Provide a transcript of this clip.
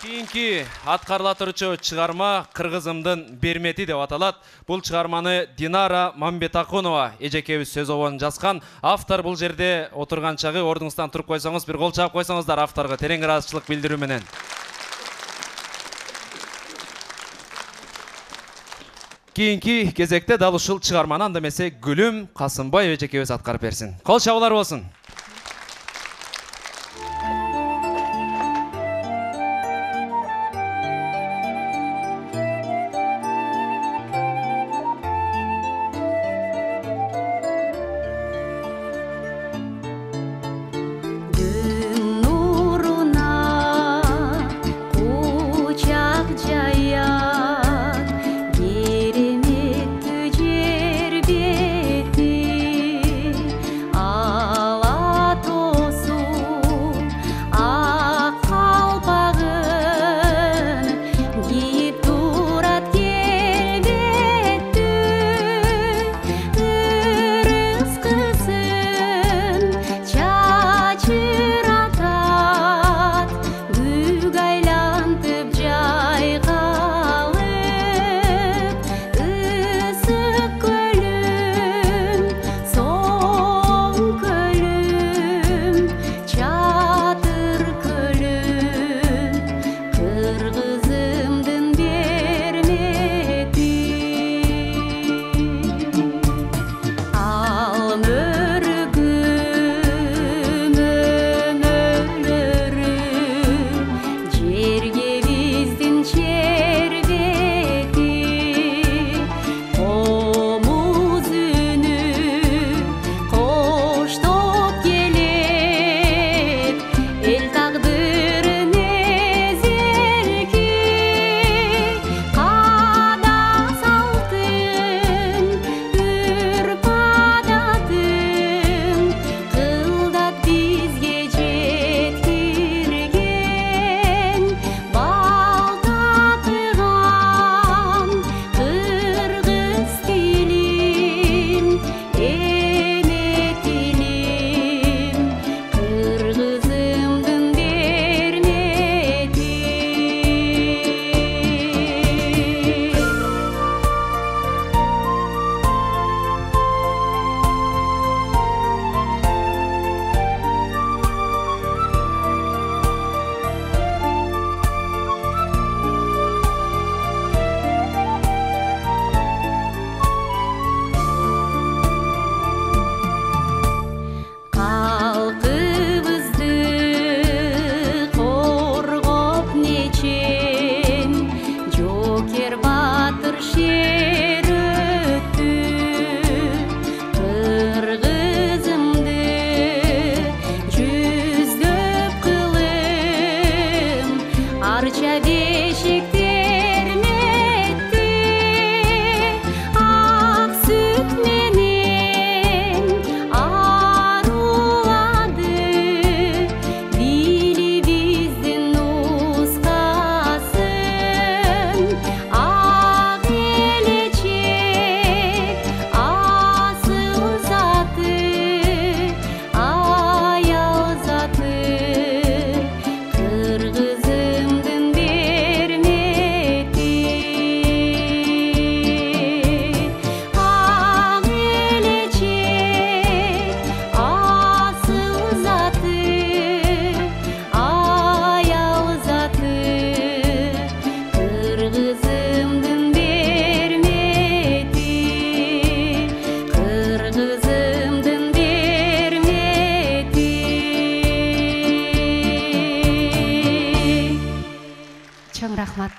Кийинки аткарыла турчу чыгарма Кыргызымдын бермети деп аталат. Бул чыгарманы Динара Мамбетакунова эжекебиз сөз обон жазган. Автор бул жерде отурган чагы ордуңуздан туруп койсоңуз, бир кол чаап койсоңуздар авторго терең ыраазычылык билдирүү менен. Кийинки кезекте дал ушул чыгарманы анда эмесе Гүлүм Касымбаев эжекебиз аткарып берсин. Кол чабуулар болсун. Чоң рахмат.